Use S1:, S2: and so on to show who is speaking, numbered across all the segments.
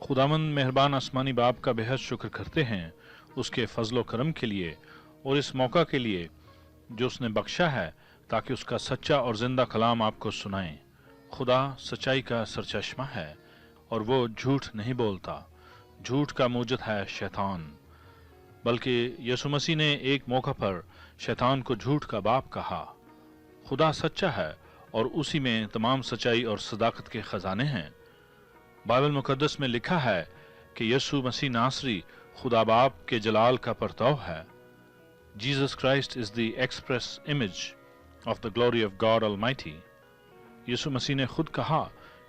S1: खुदावंद मेहरबान आसमानी बाप का बेहद शुक्र करते हैं उसके फजल व करम के लिए और इस मौका के लिए जो उसने बख्शा है ताकि उसका सच्चा और जिंदा कलाम आपको सुनाएं। खुदा सच्चाई का सरचश्मा है और वो झूठ नहीं बोलता। झूठ का मूजद है शैतान, बल्कि यीशु मसीह ने एक मौका पर शैतान को झूठ का बाप कहा। खुदा सच्चा है और उसी में तमाम सच्चाई और सदाकत के खजाने हैं। बाइबल मुकद्दस में लिखा है कि यीशु मसीह नासरी खुदा बाप के जलाल का परताव है। Jesus Christ is the express image of the glory of God almighty. यीशु मसीह ने खुद कहा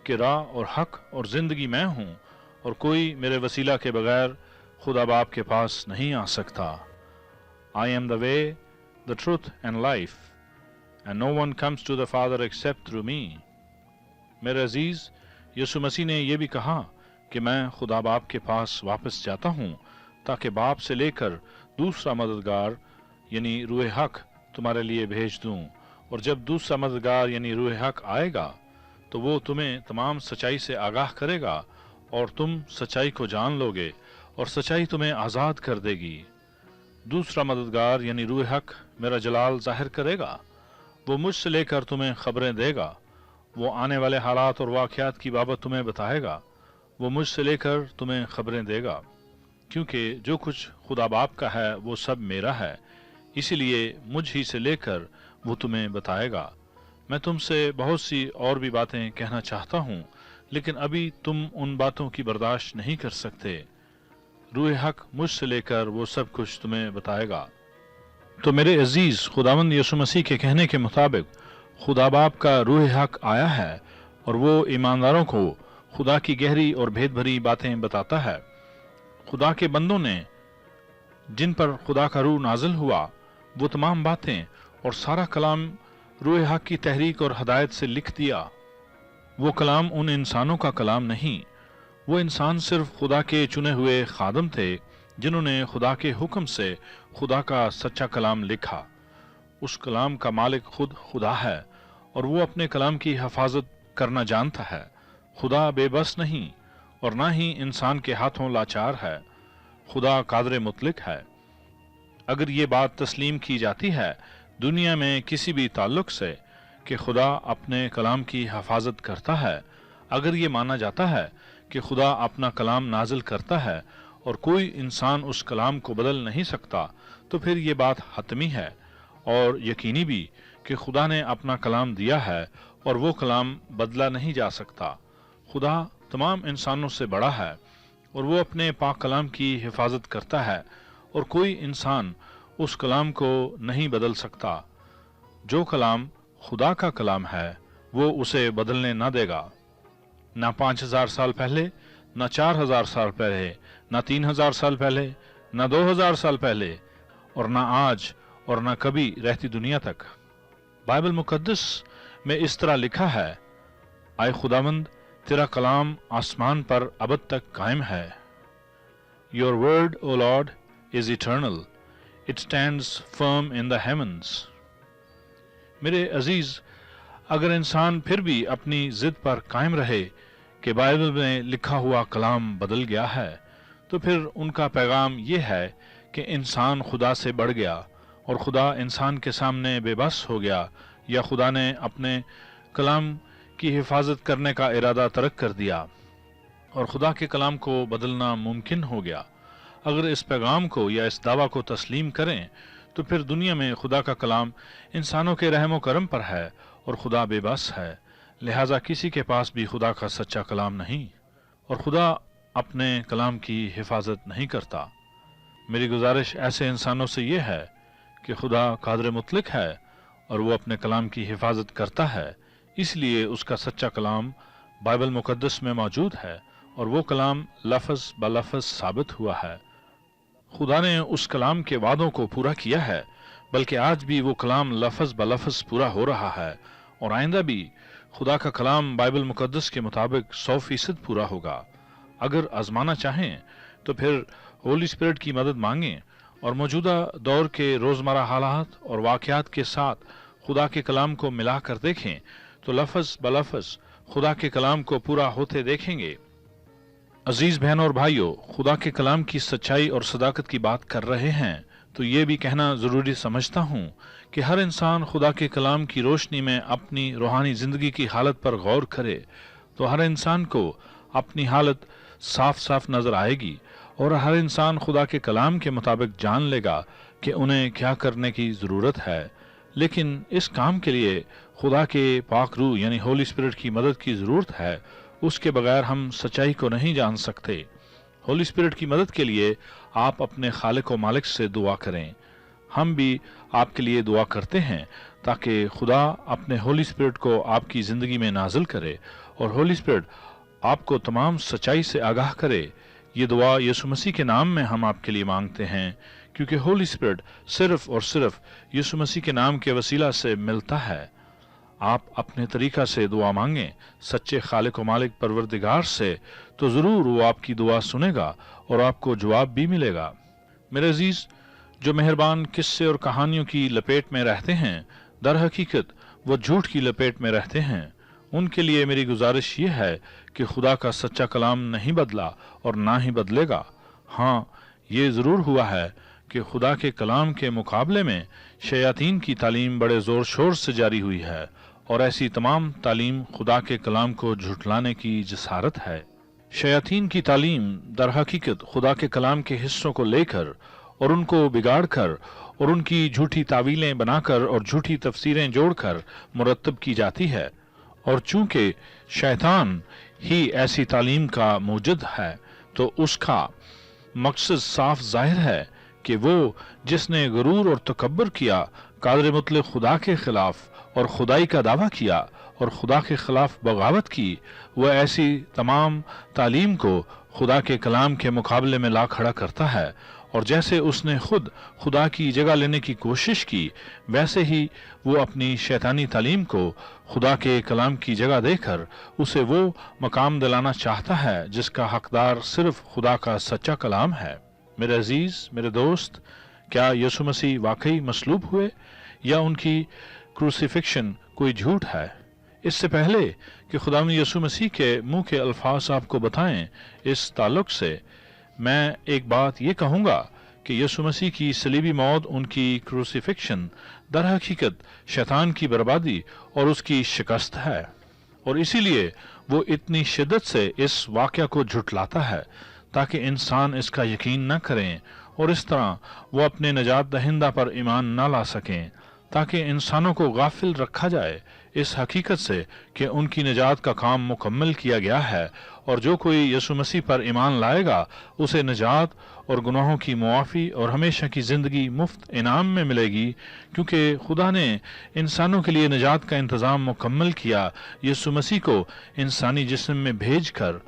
S1: कि राह और हक और जिंदगी मैं हूं और कोई मेरे वसीला के बगैर खुदा बाप के पास नहीं आ सकता। I am the way, the truth and life, and no one comes to the father except through me. मेरे अजीज, यीशु मसीह ने यह भी कहा कि मैं खुदा बाप के पास वापस जाता हूं ताकि बाप से लेकर दूसरा मददगार यानी रूह हक तुम्हारे लिए भेज दूं, और जब दूसरा मददगार यानी रूह हक आएगा तो वो तुम्हें तमाम सच्चाई से आगाह करेगा और तुम सच्चाई को जान लोगे और सच्चाई तुम्हें आज़ाद कर देगी। दूसरा मददगार यानी रूह हक मेरा जलाल जाहिर करेगा। वो मुझसे लेकर तुम्हें खबरें देगा। वो आने वाले हालात और वाक़यात की बाबत तुम्हें बताएगा। वो मुझसे लेकर तुम्हें खबरें देगा, क्योंकि जो कुछ खुदा बाप का है वो सब मेरा है, इसीलिए मुझ ही से लेकर वो तुम्हें बताएगा। मैं तुमसे बहुत सी और भी बातें कहना चाहता हूँ, लेकिन अभी तुम उन बातों की बर्दाश्त नहीं कर सकते। रूह हक मुझसे लेकर वो सब कुछ तुम्हें बताएगा। तो मेरे अजीज, खुदावंद यीशु मसीह के कहने के मुताबिक खुदा बाप का रूह हक आया है और वो ईमानदारों को खुदा की गहरी और भेद भरी बातें बताता है। खुदा के बंदों ने जिन पर खुदा का रूह नाजिल हुआ वो तमाम बातें और सारा कलाम रूह हक की तहरीक और हदायत से लिख दिया। वो कलाम उन इंसानों का कलाम नहीं, वो इंसान सिर्फ खुदा के चुने हुए खादम थे जिन्होंने खुदा के हुक्म से खुदा का सच्चा कलाम लिखा। उस कलाम का मालिक खुद खुदा है और वो अपने कलाम की हिफाजत करना जानता है। खुदा बेबस नहीं और ना ही इंसान के हाथों लाचार है। खुदा कादर मुतलक है। अगर ये बात तस्लीम की जाती है दुनिया में किसी भी ताल्लुक से कि खुदा अपने कलाम की हिफाजत करता है, अगर ये माना जाता है कि खुदा अपना कलाम नाजिल करता है और कोई इंसान उस कलाम को बदल नहीं सकता, तो फिर ये बात हतमी है और यकीनी भी कि खुदा ने अपना कलाम दिया है और वो कलाम बदला नहीं जा सकता। खुदा तमाम इंसानों से बड़ा है और वो अपने पाक कलाम की हिफाजत करता है और कोई इंसान उस कलाम को नहीं बदल सकता। जो कलाम खुदा का कलाम है वो उसे बदलने ना देगा। ना 5000 साल पहले, ना 4000 साल पहले, ना 3000 साल पहले, ना 2000 साल पहले, और ना आज और ना कभी रहती दुनिया तक। बाइबल मुकद्दस में इस तरह लिखा है, आए खुदावंद तेरा कलाम आसमान पर अबद तक कायम है। Your word O lord is eternal, it stands firm in the heavens. मेरे अजीज, अगर इंसान फिर भी अपनी जिद पर कायम रहे कि बाइबल में लिखा हुआ कलाम बदल गया है, तो फिर उनका पैगाम यह है कि इंसान खुदा से बढ़ गया और खुदा इंसान के सामने बेबस हो गया, या खुदा ने अपने कलाम की हिफाजत करने का इरादा तर्क कर दिया और खुदा के कलाम को बदलना मुमकिन हो गया। अगर इस पैगाम को या इस दावा को तस्लीम करें तो फिर दुनिया में खुदा का कलाम इंसानों के रहमो करम पर है और खुदा बेबस है, लिहाजा किसी के पास भी खुदा का सच्चा कलाम नहीं और खुदा अपने कलाम की हिफाजत नहीं करता। मेरी गुजारिश ऐसे इंसानों से यह है कि खुदा कादर मुतलक है और वो अपने कलाम की हिफाजत करता है, इसलिए उसका सच्चा कलाम बाइबल मुकद्दस में मौजूद है और वो कलाम लफ्ज़ ब लफ्ज़ साबित हुआ है। खुदा ने उस कलाम के वादों को पूरा किया है, बल्कि आज भी वो कलाम लफ्ज़ ब लफ्ज़ पूरा हो रहा है और आइंदा भी खुदा का कलाम बाइबल मुकद्दस के मुताबिक 100% पूरा होगा। अगर आजमाना चाहें तो फिर होली स्पिरिट की मदद मांगें और मौजूदा दौर के रोज़मर्रा हालात और वाक़यात के साथ खुदा के कलाम को मिला कर देखें तो लफ्ज़ ब लफ्ज़ खुदा के कलाम को पूरा होते देखेंगे। अजीज बहनों और भाइयों, खुदा के कलाम की सच्चाई और सदाकत की बात कर रहे हैं तो ये भी कहना ज़रूरी समझता हूँ कि हर इंसान खुदा के कलाम की रोशनी में अपनी रूहानी ज़िंदगी की हालत पर गौर करे तो हर इंसान को अपनी हालत साफ साफ नज़र आएगी और हर इंसान खुदा के कलाम के मुताबिक जान लेगा कि उन्हें क्या करने की ज़रूरत है। लेकिन इस काम के लिए खुदा के पाक रूह यानी होली स्पिरिट की मदद की ज़रूरत है। उसके बगैर हम सच्चाई को नहीं जान सकते। होली स्पिरिट की मदद के लिए आप अपने खालिक व मालिक से दुआ करें। हम भी आपके लिए दुआ करते हैं ताकि खुदा अपने होली स्पिरिट को आपकी ज़िंदगी में नाजिल करे और होली स्पिरिट आपको तमाम सच्चाई से आगाह करे। ये दुआ यीशु मसीह के नाम में हम आपके लिए मांगते हैं, क्योंकि होली स्पिरिट सिर्फ और सिर्फ यीशु मसीह के नाम के वसीला से मिलता है। आप अपने तरीका से दुआ मांगें सच्चे खालिक व मालिक परवरदिगार से, तो ज़रूर वो आपकी दुआ सुनेगा और आपको जवाब भी मिलेगा। मेरे अजीज, जो मेहरबान किस्से और कहानियों की लपेट में रहते हैं, दर हकीकत वो झूठ की लपेट में रहते हैं। उनके लिए मेरी गुजारिश ये है कि खुदा का सच्चा कलाम नहीं बदला और ना ही बदलेगा। हाँ, ये ज़रूर हुआ है कि खुदा के कलाम के मुकाबले में शयातीन की तालीम बड़े ज़ोर शोर से जारी हुई है और ऐसी तमाम तालीम खुदा के कलाम को झुठलाने की जसारत है। शयातीन की तालीम दर हकीकत खुदा के कलाम के हिस्सों को लेकर और उनको बिगाड़ कर और उनकी झूठी तावीलें बनाकर और झूठी तफसीरें जोड़कर मुरतब की जाती है। और चूंकि शैतान ही ऐसी तालीम का मूजिद है तो उसका मकसद साफ जाहिर है कि वो जिसने गुरूर और तकब्बर किया, कादिर मुतलक खुदा के खिलाफ और खुदाई का दावा किया और खुदा के खिलाफ बगावत की, वह ऐसी तमाम तालीम को खुदा के कलाम के मुकाबले में ला खड़ा करता है। और जैसे उसने खुद खुदा की जगह लेने की कोशिश की, वैसे ही वो अपनी शैतानी तालीम को खुदा के कलाम की जगह देकर उसे वो मकाम दिलाना चाहता है जिसका हकदार सिर्फ खुदा का सच्चा कलाम है। मेरे अजीज, मेरे दोस्त, क्या यीशु मसीह वाकई मसलूब हुए या उनकी क्रूसिफिक्शन कोई झूठ है? इससे पहले कि खुदा यीशु मसीह के मुंह के अल्फाज आपको बताएं, इस ताल्लुक से मैं एक बात ये कहूँगा कि यीशु मसीह की सलीबी मौत, उनकी क्रूसिफिक्शन दर हकीकत शैतान की बर्बादी और उसकी शिकस्त है। और इसीलिए वो इतनी शिद्दत से इस वाक़या को झुठलाता है ताकि इंसान इसका यकीन न करें और इस तरह वो अपने नजात दहिंदा पर ईमान न ला सकें, ताकि इंसानों को गाफिल रखा जाए इस हकीकत से कि उनकी निजात का काम मुकम्मल किया गया है और जो कोई यीशु मसीह पर ईमान लाएगा उसे निजात और गुनाहों की मुआफ़ी और हमेशा की ज़िंदगी मुफ्त इनाम में मिलेगी, क्योंकि खुदा ने इंसानों के लिए निजात का इंतज़ाम मुकम्मल किया यीशु मसीह को इंसानी जिस्म में भेज कर,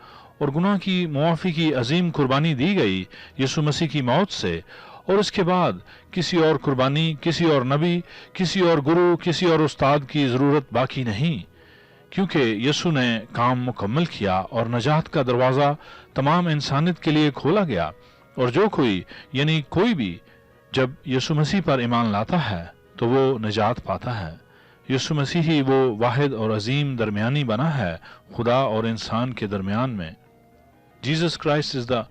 S1: और गुनाह की मुआफ़ी की अजीम कुर्बानी दी गई यीशु मसीह की मौत से। और इसके बाद किसी और कुर्बानी, किसी और नबी, किसी और गुरु, किसी और उस्ताद की ज़रूरत बाकी नहीं, क्योंकि यीशु ने काम मुकम्मल किया और नजात का दरवाज़ा तमाम इंसानियत के लिए खोला गया। और जो कोई यानी कोई भी जब यीशु मसीह पर ईमान लाता है तो वो निजात पाता है। यीशु मसीह ही वो वाहिद और अजीम दरमियानी बना है खुदा और इंसान के दरमियान में। Jesus Christ is the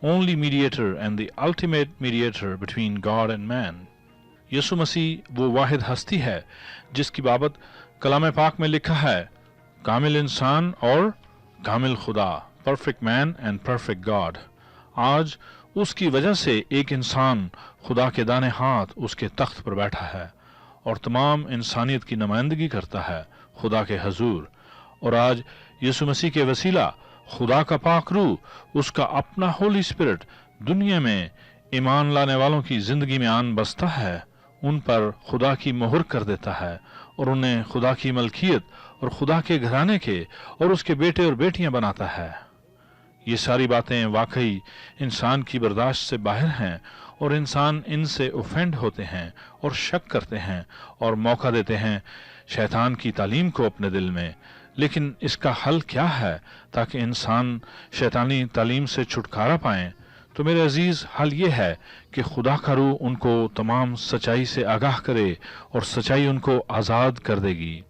S1: only mediator and the ultimate mediator between God and man. यीशु मसीह वो वाहिद हस्ती है जिसकी बाबत कलाम पाक में लिखा है, कामिल इंसान और कामिल खुदा, perfect man and perfect God. आज उसकी वजह से एक इंसान खुदा के दाने हाथ उसके तख्त पर बैठा है और तमाम इंसानियत की नुमाइंदगी करता है खुदा के हजूर। और आज यीशु मसीह के वसीला खुदा का पाक रूह, उसका अपना होली स्पिरिट दुनिया में ईमान लाने वालों की जिंदगी में आन बसता है, उन पर खुदा की मोहर कर देता है और उन्हें खुदा की मलकियत और खुदा के घराने के और उसके बेटे और बेटियां बनाता है। ये सारी बातें वाकई इंसान की बर्दाश्त से बाहर हैं और इंसान इनसे ऑफेंड होते हैं और शक करते हैं और मौका देते हैं शैतान की तालीम को अपने दिल में। लेकिन इसका हल क्या है ताकि इंसान शैतानी तालीम से छुटकारा पाएं? तो मेरे अजीज, हल ये है कि खुदा का रूह उनको तमाम सच्चाई से आगाह करे और सच्चाई उनको आज़ाद कर देगी।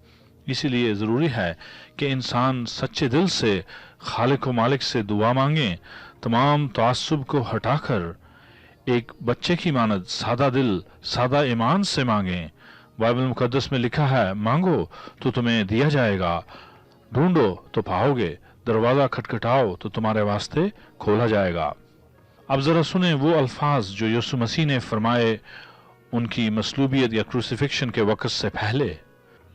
S1: इसीलिए ज़रूरी है कि इंसान सच्चे दिल से खालिक व मालिक से दुआ मांगें, तमाम तासुब को हटाकर एक बच्चे की मानद सादा दिल, सादा ईमान से मांगें। बाइबल मुकद्दस में लिखा है, मांगो तो तुम्हें दिया जाएगा, ढूंढो तो पाओगे, दरवाजा खटखटाओ तो तुम्हारे वास्ते खोला जाएगा। अब जरा सुने वो अल्फाज जो यीशु मसीह ने फरमाए उनकी मसलूबियत या क्रूसिफिक्शन के वक़्त से पहले।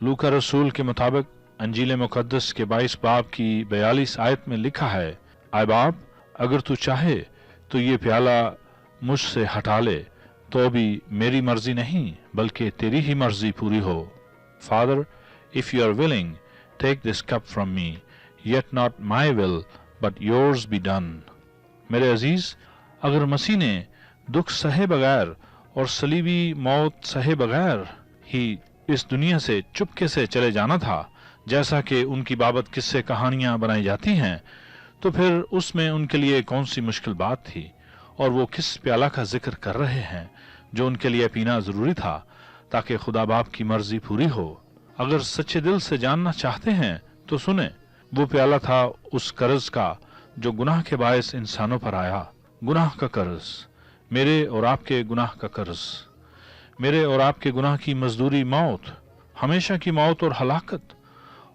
S1: लूका रसूल के मुताबिक अंजील मुकद्दस के 22 बाब की 42 आयत में लिखा है, आए बाप, अगर तू चाहे तो ये प्याला मुझसे हटा ले, तो भी मेरी मर्जी नहीं बल्कि तेरी ही मर्जी पूरी हो। Father, if you are willing, take this cup from me, yet not my will but yours be done. मेरे अजीज, अगर मसीह ने दुख सहे बगैर और सलीबी मौत सहे बगैर ही इस दुनिया से चुपके से चले जाना था, जैसा कि उनकी बाबत किस्से कहानियां बनाई जाती हैं, तो फिर उसमें उनके लिए कौन सी मुश्किल बात थी, और वो किस प्याला का जिक्र कर रहे हैं जो उनके लिए पीना जरूरी था ताकि खुदा बाप की मर्जी पूरी हो। अगर सच्चे दिल से जानना चाहते हैं तो सुने, वो प्याला था उस कर्ज का जो गुनाह के बायस इंसानों पर आया। गुनाह का कर्ज, मेरे और आपके गुनाह का कर्ज, मेरे और आपके गुनाह की मजदूरी मौत, हमेशा की मौत और हलाकत।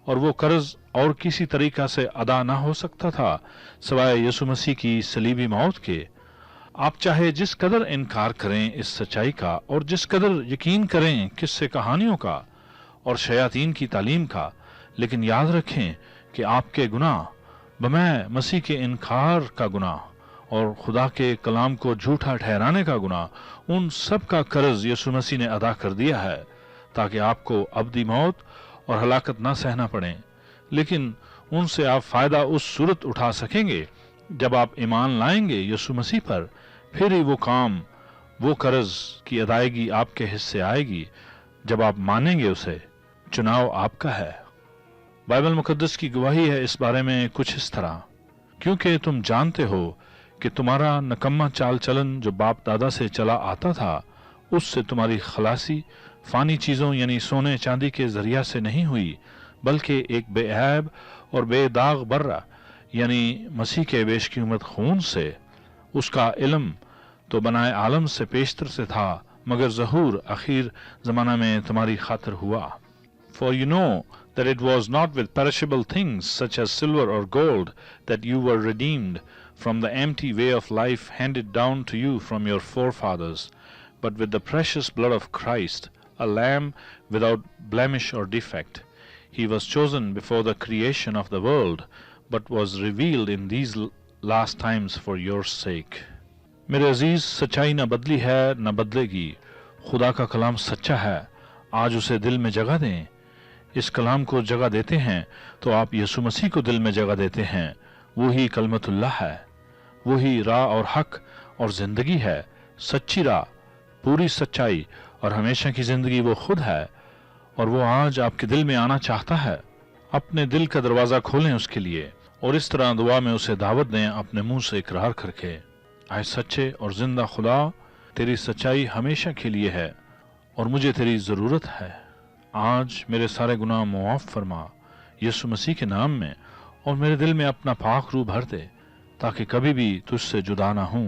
S1: और वो कर्ज और किसी तरीका से अदा ना हो सकता था सिवाय यीशु मसीह की सलीबी मौत के। आप चाहे जिस कदर इनकार करें इस सच्चाई का और जिस कदर यकीन करें किस्से कहानियों का और शयातीन की तालीम का, लेकिन याद रखें कि आपके गुनाह, बमै मसीह के इनकार का गुनाह और खुदा के कलाम को झूठा ठहराने का गुनाह, उन सब का कर्ज यीशु मसीह ने अदा कर दिया है ताकि आपको अबदी मौत और हलाकत ना सहना पड़े। लेकिन उनसे आप फायदा उस सूरत उठा सकेंगे जब आप ईमान लाएंगे यीशु मसीह पर, फिर ही वो काम, वो कर्ज की अदायगी आपके हिस्से आएगी जब आप मानेंगे उसे। चुनाव आपका है। बाइबल मुकद्दस की गवाही है इस बारे में कुछ इस तरह, क्योंकि तुम जानते हो कि तुम्हारा नकम्मा चाल चलन जो बाप दादा से चला आता था, उससे तुम्हारी खलासी फानी चीजों यानी सोने चांदी के जरिया से नहीं हुई, बल्कि एक बेऐब और बेदाग बर्रा यानी मसीह के बेशकीमत खून से। उसका इल्म तो बनाए आलम से पेशतर से था, मगर ज़हूर आखिर जमाना में तुम्हारी खातिर हुआ। For you know that it was not with perishable things such as silver or gold that you were redeemed from the empty way of life handed down to you from your forefathers, but with the precious blood of Christ, a lamb without blemish or defect. He was chosen before the creation of the world, but was revealed in these last times for your sake. मेरे अजीज, सच्चाई न बदली है न बदलेगी। खुदा का कलाम सच्चा है, आज उसे दिल में जगह दें। इस कलाम को जगह देते हैं तो आप यीशु मसीह को दिल में जगह देते हैं। वही कलमतुल्लाह है, वही राह और हक और जिंदगी है, सच्ची राह, पूरी सच्चाई और हमेशा की जिंदगी वो खुद है। और वो आज आपके दिल में आना चाहता है। अपने दिल का दरवाजा खोलें उसके लिए और इस तरह दुआ में उसे दावत दें अपने मुंह से इकरार करके, आए सच्चे और जिंदा खुदा, तेरी सच्चाई हमेशा के लिए है और मुझे तेरी जरूरत है। आज मेरे सारे गुनाह मुआफ फरमा यीशु मसीह के नाम में, और मेरे दिल में अपना पाक रूह भर दे ताकि कभी भी तुझसे जुदा ना हूं।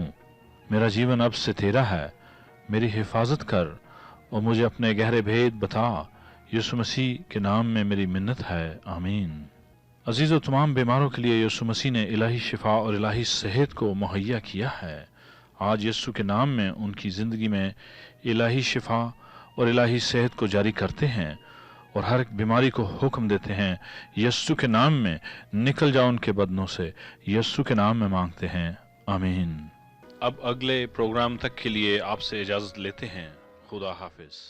S1: मेरा जीवन अब से तेरा है, मेरी हिफाजत कर और मुझे अपने गहरे भेद बता। यीशु मसीह के नाम में मेरी मिन्नत है, आमीन। अजीज़ों, तमाम बीमारों के लिए यीशु मसीह ने इलाही शिफा और इलाही सेहत को मुहैया किया है। आज यीशु के नाम में उनकी ज़िंदगी में इलाही शिफा और इलाही सेहत को जारी करते हैं और हर एक बीमारी को हुक्म देते हैं, यीशु के नाम में निकल जाओ उनके बदनों से। यीशु के नाम में मांगते हैं, आमीन। अब अगले प्रोग्राम तक के लिए आपसे इजाज़त लेते हैं। खुदा हाफिज।